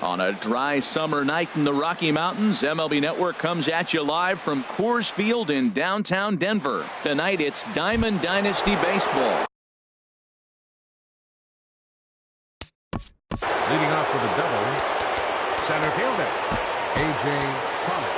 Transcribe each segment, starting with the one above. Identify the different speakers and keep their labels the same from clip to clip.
Speaker 1: On a dry summer night in the Rocky Mountains, MLB Network comes at you live from Coors Field in downtown Denver. Tonight it's Diamond Dynasty Baseball.
Speaker 2: Leading off with a double, center fielder, A.J. Thomas.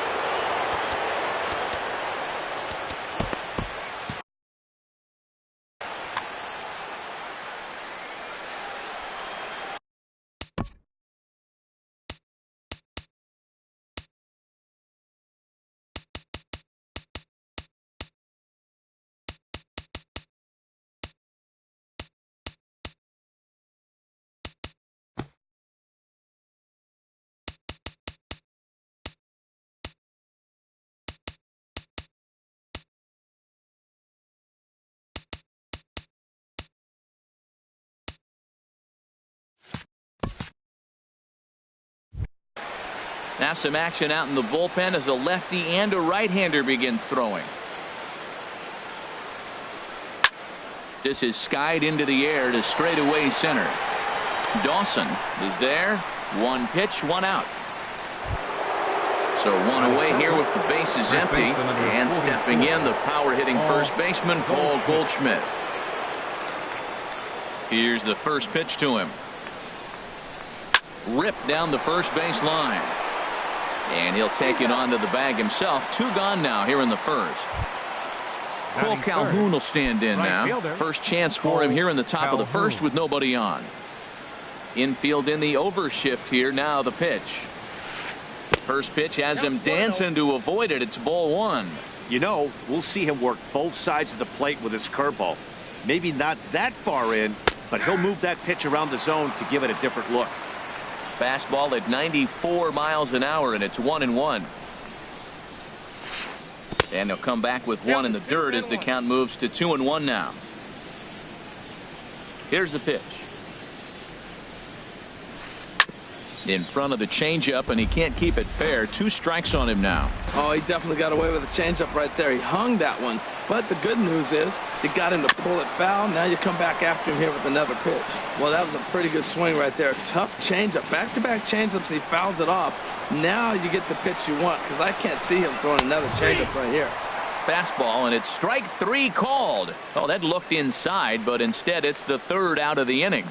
Speaker 1: Now some action out in the bullpen as a lefty and a right-hander begin throwing. This is skied into the air to straightaway center. Dawson is there. One pitch, one out. So one away here with the bases empty. And stepping in, the power-hitting first baseman, Paul Goldschmidt. Here's the first pitch to him. Ripped down the first base line. And he'll take it onto the bag himself. Two gone now here in the first. Cole Calhoun will stand in now. First chance for him here in the top of the first with nobody on. Infield in the overshift here. Now the pitch. First pitch has him dancing to avoid it. It's ball one.
Speaker 3: You know, we'll see him work both sides of the plate with his curveball. Maybe not that far in, but he'll move that pitch around the zone to give it a different look.
Speaker 1: Fastball at 94 miles an hour, and it's 1-1. And he'll come back with one in the dirt as the count moves to 2-1 now. Here's the pitch. In front of the changeup, and he can't keep it fair. Two strikes on him now.
Speaker 4: Oh, he definitely got away with a changeup right there. He hung that one. But the good news is he got him to pull it foul. Now you come back after him here with another pitch. Well, that was a pretty good swing right there. Tough changeup. Back-to-back changeups. He fouls it off. Now you get the pitch you want, because I can't see him throwing another changeup right here.
Speaker 1: Fastball, and it's strike three called. Oh, that looked inside, but instead it's the third out of the inning.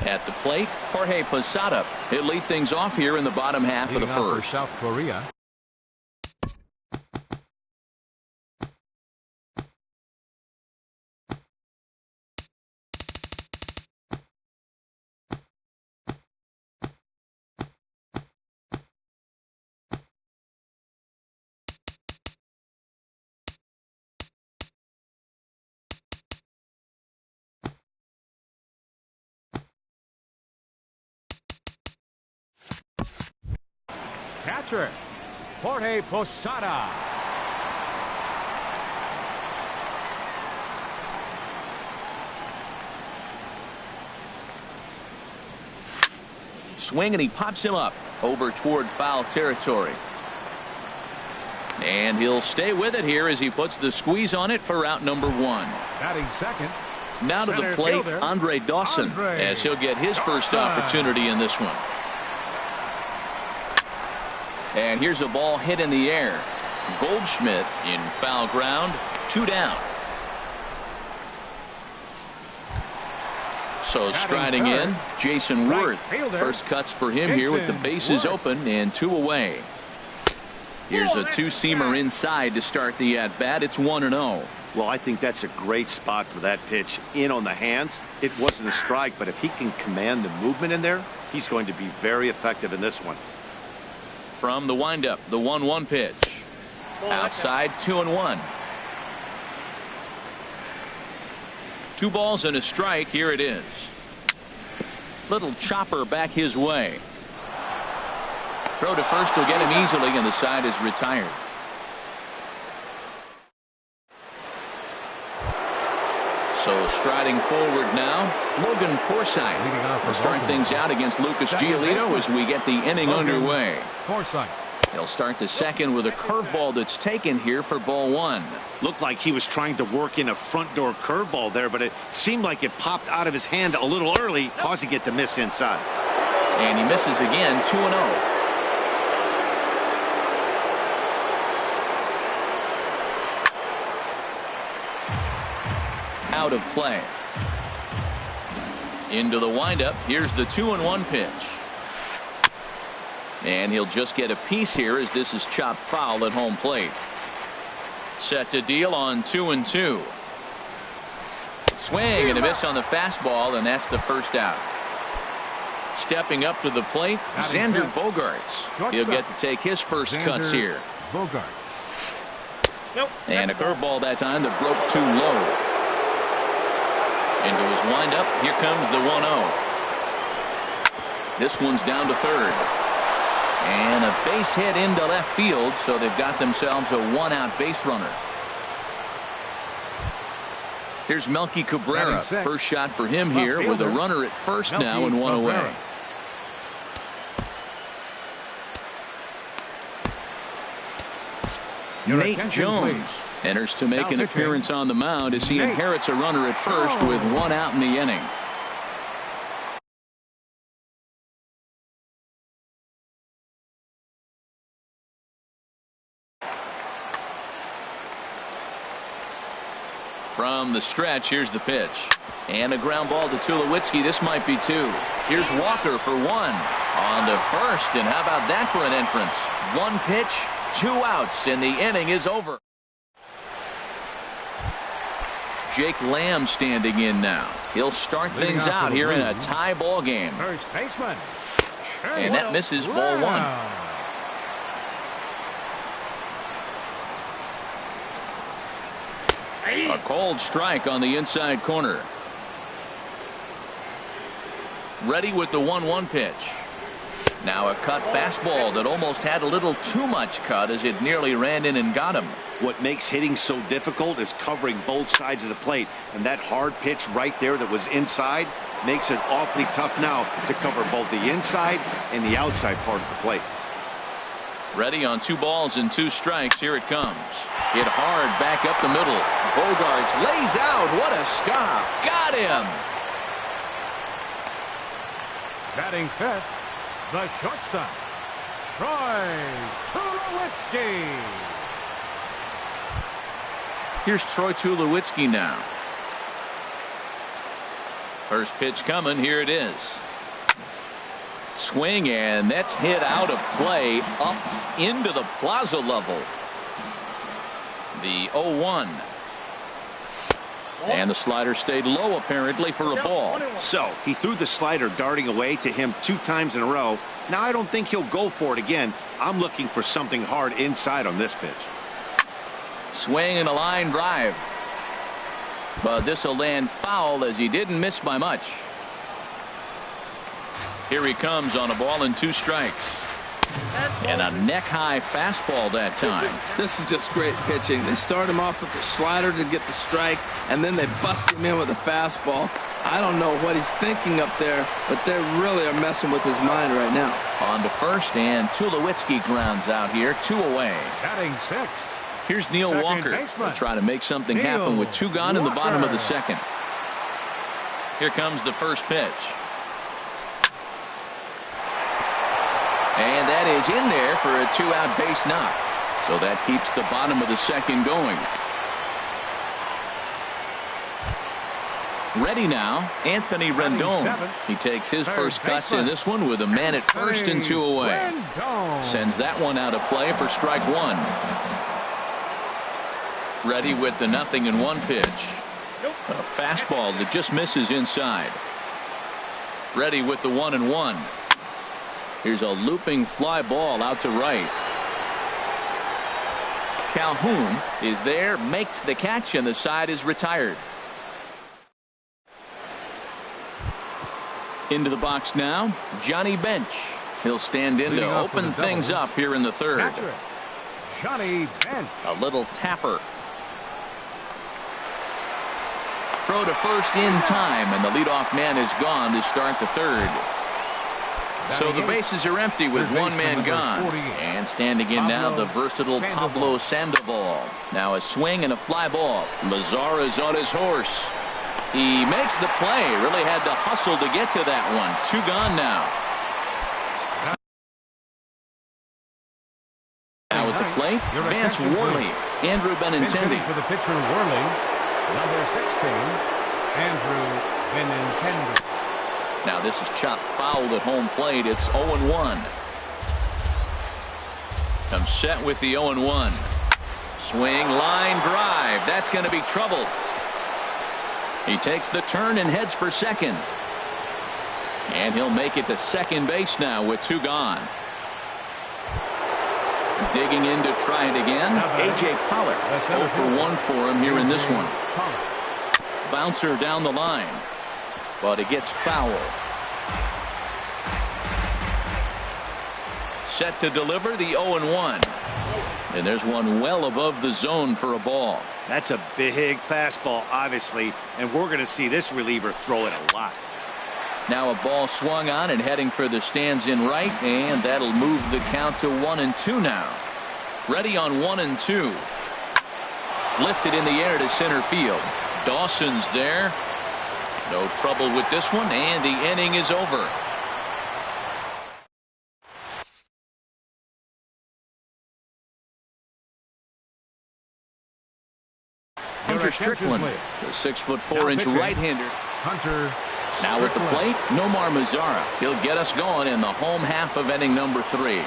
Speaker 1: At the plate, Jorge Posada. He'll lead things off here in the bottom half of the first.
Speaker 2: South Korea. Catcher, Jorge Posada.
Speaker 1: Swing, and he pops him up over toward foul territory. And he'll stay with it here as he puts the squeeze on it for out number one.
Speaker 2: Batting second.
Speaker 1: Now to the plate, Andre Dawson, as he'll get his first opportunity in this one. And here's a ball hit in the air. Goldschmidt in foul ground. Two down. So striding in, Jason Worth. First cuts for him here with the bases open and two away. Here's a two-seamer inside to start the at-bat. It's 1-0.
Speaker 3: Well, I think that's a great spot for that pitch. In on the hands. It wasn't a strike, but if he can command the movement in there, he's going to be very effective in this one.
Speaker 1: From the windup, the 1-1 pitch. Outside, 2-1. 2 balls and a strike. Here it is. Little chopper back his way. Throw to first will get him easily, and the side is retired. So striding forward now, Logan Forsythe will start things out against Lucas Giolito as we get the inning underway.
Speaker 2: Forsythe.
Speaker 1: He'll start the second with a curveball that's taken here for ball one.
Speaker 3: Looked like he was trying to work in a front door curveball there, but it seemed like it popped out of his hand a little early, causing it to miss inside.
Speaker 1: And he misses again, 2-0. Out of play. Into the windup. Here's the 2-1 pitch. And he'll just get a piece here as this is chopped foul at home plate. Set to deal on 2-2. Swing and a miss on the fastball, and that's the first out. Stepping up to the plate, Xander Bogaerts. He'll get to take his first cuts here. And a curveball that time that broke too low. Into his windup, here comes the 1-0. This one's down to third. And a base hit into left field, so they've got themselves a one-out base runner. Here's Melky Cabrera. First shot for him here with a runner at first now and one away. Nate Jones enters to make an appearance on the mound as he inherits a runner at first with one out in the inning. From the stretch, here's the pitch. And a ground ball to Tulowitzki. This might be two. Here's Walker for one. On to first, and how about that for an entrance? One pitch, 2 outs, and the inning is over. Jake Lamb standing in now. He'll start things out here in a tie ball game.
Speaker 2: First baseman.
Speaker 1: And that misses ball one. A cold strike on the inside corner. Ready with the 1-1 pitch. Now a cut fastball that almost had a little too much cut as it nearly ran in and got him.
Speaker 3: What makes hitting so difficult is covering both sides of the plate, and that hard pitch right there that was inside makes it awfully tough now to cover both the inside and the outside part of the plate.
Speaker 1: Ready on 2 balls and 2 strikes. Here it comes. Hit hard back up the middle. Bogaerts lays out. What a stop. Got him.
Speaker 2: Batting fifth, the shortstop, Troy Tulowitzki.
Speaker 1: Here's Troy Tulowitzki now. First pitch coming. Here it is. Swing, and that's hit out of play up into the plaza level. The 0-1. And the slider stayed low apparently for a ball.
Speaker 3: So he threw the slider darting away to him 2 times in a row. Now I don't think he'll go for it again. I'm looking for something hard inside on this pitch.
Speaker 1: Swing and a line drive. But this will land foul as he didn't miss by much. Here he comes on a ball and 2 strikes. And a neck-high fastball that time.
Speaker 4: This is just great pitching. They start him off with the slider to get the strike, and then they bust him in with a fastball. I don't know what he's thinking up there, but they really are messing with his mind right now.
Speaker 1: On to first, and Tulowitzki grounds out here, 2 away.
Speaker 2: Batting sixth.
Speaker 1: Here's Neil Walker. He'll try to make something happen with 2 gone in the bottom of the second. Here comes the first pitch. And that is in there for a 2-out base knock. So that keeps the bottom of the second going. Ready now, Anthony Rendon. He takes his first cuts in this one with a man at first and 2 away. Sends that one out of play for strike 1. Ready with the 0-1 pitch. A fastball that just misses inside. Ready with the 1-1. Here's a looping fly ball out to right. Calhoun is there, makes the catch, and the side is retired. Into the box now, Johnny Bench. He'll stand in to open things up here in the third.
Speaker 2: Johnny Bench.
Speaker 1: A little tapper. Throw to first in time, and the leadoff man is gone to start the third. So the bases are empty with one man gone. And standing in now, the versatile Pablo Sandoval. Now a swing and a fly ball. Mazara's on his horse. He makes the play. Really had to hustle to get to that one. 2 gone now. Now at the plate, Vance Worley. Andrew Benintendi.
Speaker 2: For the pitcher, Worley. Number 16, Andrew Benintendi.
Speaker 1: Now this is chopped foul at home plate. It's 0-1. I'm set with the 0-1. Swing, line drive. That's going to be trouble. He takes the turn and heads for second. And he'll make it to second base now with 2 gone. Digging in to try it again. A.J. Pollock. 0 for 1 for him here in this one. Bouncer down the line. But it gets foul. Set to deliver the 0-1. And there's one well above the zone for a ball.
Speaker 3: That's a big fastball, obviously, and we're going to see this reliever throw it a lot.
Speaker 1: Now a ball swung on and heading for the stands in right, and that'll move the count to 1-2 now. Ready on 1-2. Lifted in the air to center field. Dawson's there. No trouble with this one, and the inning is over. Hunter Strickland, the 6'4" right-hander.
Speaker 2: Hunter.
Speaker 1: Now at the plate, Nomar Mazara. He'll get us going in the home half of inning number 3.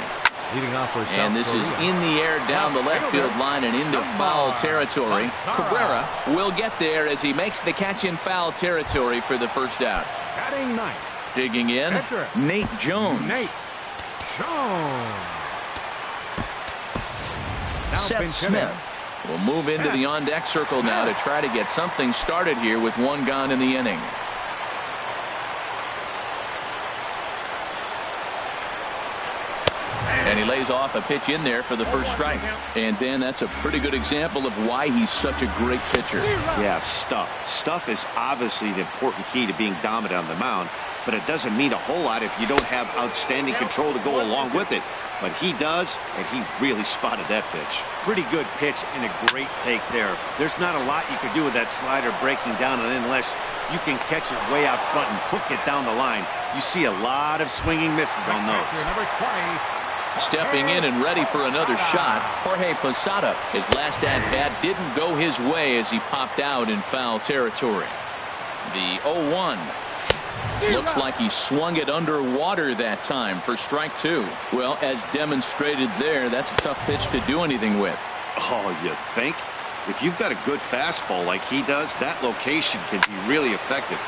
Speaker 2: Leading off for
Speaker 1: And this is in the air down the left field line and into foul territory. Cabrera will get there as he makes the catch in foul territory for the first out.
Speaker 2: Batting ninth.
Speaker 1: Digging in, Nate Jones.
Speaker 2: Nate Jones.
Speaker 1: Seth Smith will move into the on-deck circle now to try to get something started here with 1 gone in the inning. And he lays off a pitch in there for the first strike. And Ben, that's a pretty good example of why he's such a great pitcher.
Speaker 3: Yeah, stuff. Stuff is obviously the important key to being dominant on the mound, but it doesn't mean a whole lot if you don't have outstanding control to go along with it. But he does, and he really spotted that pitch. Pretty good pitch and a great take there. There's not a lot you can do with that slider breaking down and unless you can catch it way out front and hook it down the line. You see a lot of swinging misses on those.
Speaker 2: Number 20.
Speaker 1: Stepping in and ready for another shot, Jorge Posada. His last at-bat didn't go his way as he popped out in foul territory. The 0-1. Looks like he swung it underwater that time for strike 2. Well, as demonstrated there, that's a tough pitch to do anything with.
Speaker 3: Oh, you think? If you've got a good fastball like he does, that location can be really effective.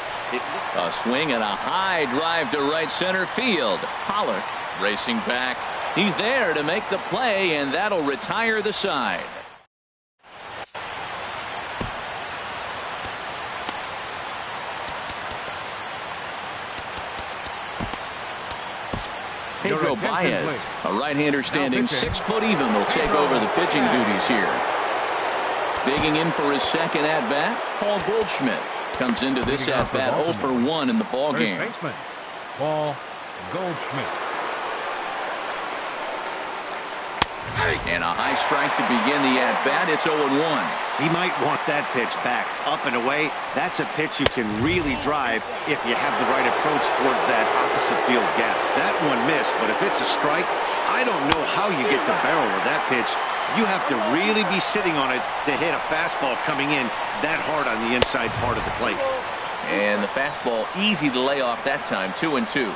Speaker 1: A swing and a high drive to right center field. Pollock racing back. He's there to make the play, and that'll retire the side. Pedro Baez, a right-hander standing 6 foot even, will take over the pitching duties here. Digging in for his second at-bat, Paul Goldschmidt comes into this at-bat 0 for 1 in the ballgame.
Speaker 2: Paul Goldschmidt.
Speaker 1: And a high strike to begin the at-bat. It's 0-1.
Speaker 3: He might want that pitch back. Up and away, that's a pitch you can really drive if you have the right approach towards that opposite field gap. That one missed, but if it's a strike, I don't know how you get the barrel of that pitch. You have to really be sitting on it to hit a fastball coming in that hard on the inside part of the plate.
Speaker 1: And the fastball easy to lay off that time. 2-2.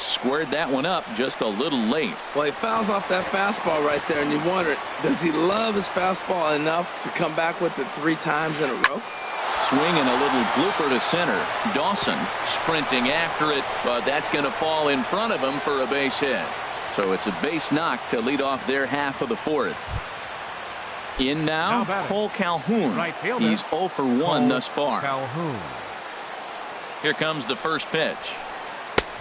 Speaker 1: Squared that one up just a little late.
Speaker 4: Well, he fouls off that fastball right there, and you wonder, does he love his fastball enough to come back with it 3 times in a row?
Speaker 1: Swinging a little blooper to center. Dawson sprinting after it, but that's going to fall in front of him for a base hit. So it's a base knock to lead off their half of the 4th. In now, Cole Calhoun. He's 0 for 1 thus far.
Speaker 2: Calhoun.
Speaker 1: Here comes the first pitch.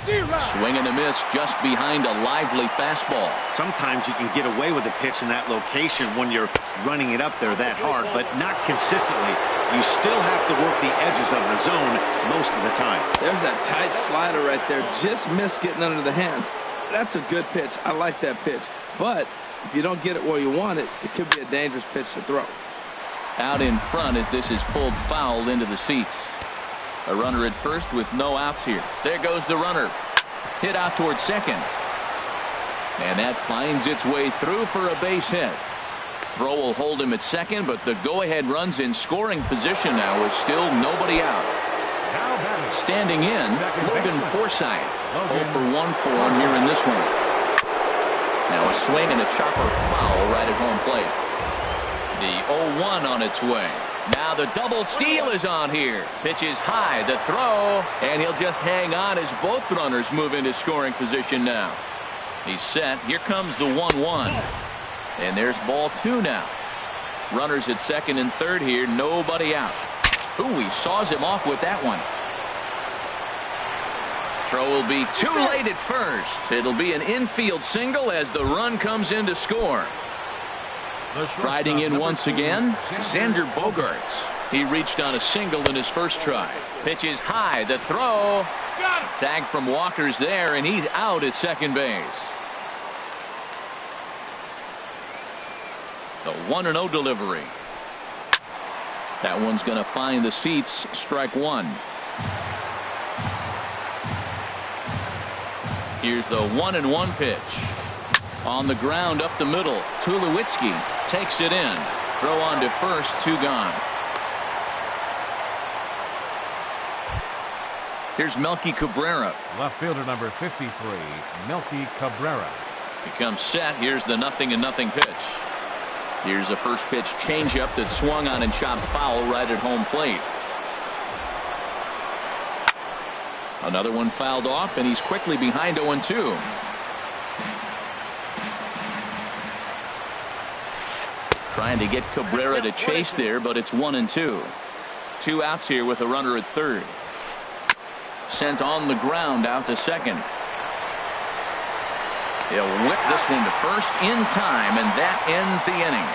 Speaker 1: Swing and a miss just behind a lively fastball.
Speaker 3: Sometimes you can get away with a pitch in that location when you're running it up there that hard, but not consistently. You still have to work the edges of the zone most of the time.
Speaker 4: There's that tight slider right there. Just missed getting under the hands. That's a good pitch. I like that pitch. But if you don't get it where you want it, it could be a dangerous pitch to throw.
Speaker 1: Out in front as this is pulled foul into the seats. A runner at first with no outs here. There goes the runner. Hit out towards second. And that finds its way through for a base hit. Throw will hold him at second, but the go-ahead run's in scoring position now with still nobody out. Standing in, Logan Forsythe. 0 for 1 for him here in this one. Now a swing and a chopper foul right at home plate. The 0-1 on its way. Now the double steal is on here. Pitch is high, the throw, and he'll just hang on as both runners move into scoring position now. He's set. Here comes the 1-1. And there's ball 2 now. Runners at second and third here, nobody out. Ooh, he saws him off with that one. Throw will be too late at first. It'll be an infield single as the run comes in to score. Riding in once again, Xander Bogaerts. He reached on a single in his first try. Pitch is high, the throw. Tag from Walker's there, and he's out at second base. The 1-0 delivery. That one's going to find the seats. Strike one. Here's the 1-1 pitch. On the ground up the middle. Tulowitzki takes it in. Throw on to first. 2 gone. Here's Melky Cabrera.
Speaker 2: Left fielder number 53, Melky Cabrera.
Speaker 1: Becomes set. Here's the 0-0 pitch. Here's a first pitch changeup that swung on and chopped foul right at home plate. Another one fouled off, and he's quickly behind 0-2. Trying to get Cabrera to chase there, but it's 1-2. 2 outs here with a runner at third. Sent on the ground out to second. He'll whip this one to first in time, and that ends the inning.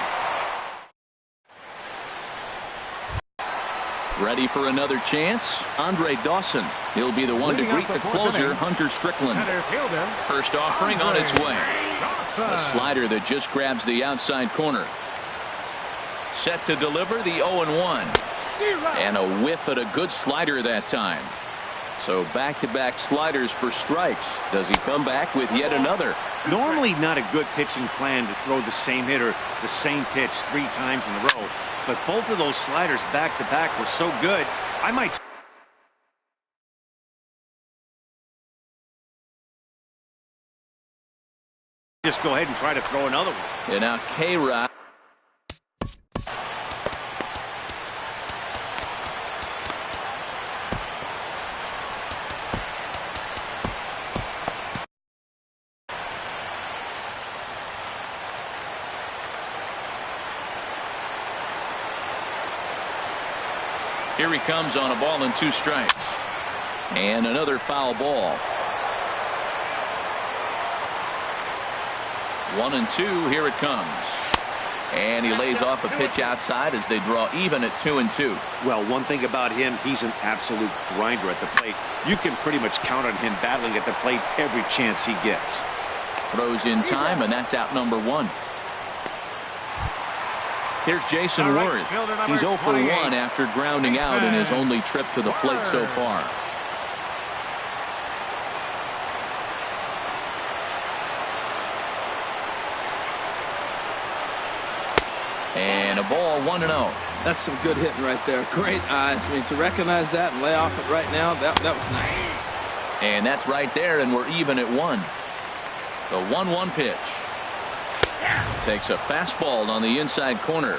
Speaker 1: Ready for another chance? Andre Dawson. He'll be the one to greet the closer, Hunter Strickland. First offering on its way. A slider that just grabs the outside corner. Set to deliver the 0-1. And a whiff at a good slider that time. So back-to-back sliders for strikes. Does he come back with yet another?
Speaker 3: Normally not a good pitching plan to throw the same hitter the same pitch 3 times in a row. But both of those sliders back-to-back were so good, I might just go ahead and try to throw another one.
Speaker 1: And now K-Rod. Here he comes on a ball and 2 strikes. And another foul ball. 1-2. Here it comes. And he lays off a pitch outside as they draw even at 2-2.
Speaker 3: Well, one thing about him, he's an absolute grinder at the plate. You can pretty much count on him battling at the plate every chance he gets.
Speaker 1: Throws in time, and that's out number 1. Here's Jason Worth. He's 0 for 1 after grounding out in his only trip to the plate so far. And a ball, 1-0.
Speaker 4: That's some good hitting right there. Great eyes. I mean, to recognize that and lay off it right now, that was nice.
Speaker 1: And that's right there, and we're even at 1. The 1-1 pitch. Takes a fastball on the inside corner.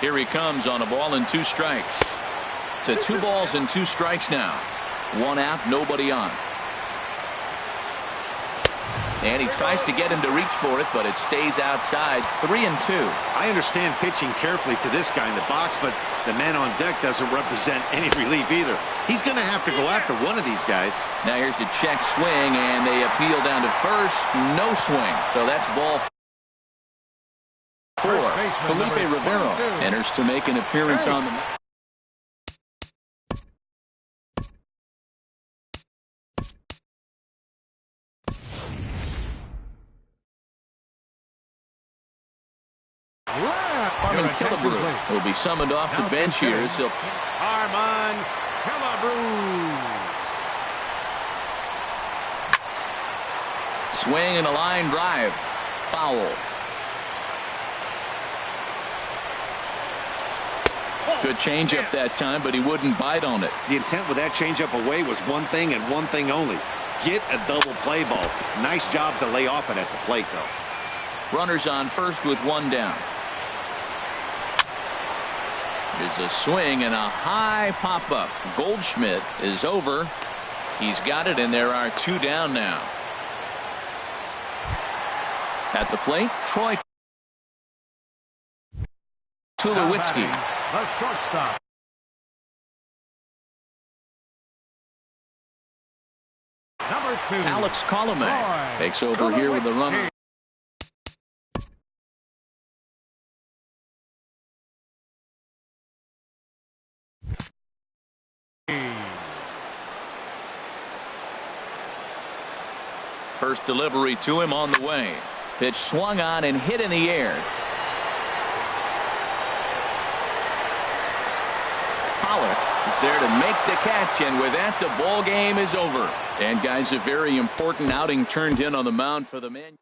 Speaker 1: Here he comes on a ball and 2 strikes. To 2 balls and 2 strikes now. 1 out, nobody on. And he tries to get him to reach for it, but it stays outside. 3-2.
Speaker 3: I understand pitching carefully to this guy in the box, but the man on deck doesn't represent any relief either. He's going to have to go after one of these guys.
Speaker 1: Now here's a check swing, and they appeal down to first. No swing. So that's ball 4. Felipe Rivero enters to make an appearance on the mound. Killebrew will be summoned off the bench here.
Speaker 2: Armand Killebrew.
Speaker 1: Swing and a line drive. Foul. Good changeup that time, but he wouldn't bite on it.
Speaker 3: The intent with that changeup away was one thing and one thing only. Get a double play ball. Nice job to lay off it at the plate, though.
Speaker 1: Runners on first with 1 down. There's a swing and a high pop-up. Goldschmidt is over. He's got it, and there are 2 down now. At the plate, Troy Tulowitzki.
Speaker 2: The shortstop. Number 2.
Speaker 1: Alex Colomé takes over here with the runner. First delivery to him on the way. Pitch swung on and hit in the air. Pollock is there to make the catch, and with that, the ball game is over. And guys, a very important outing turned in on the mound for the man.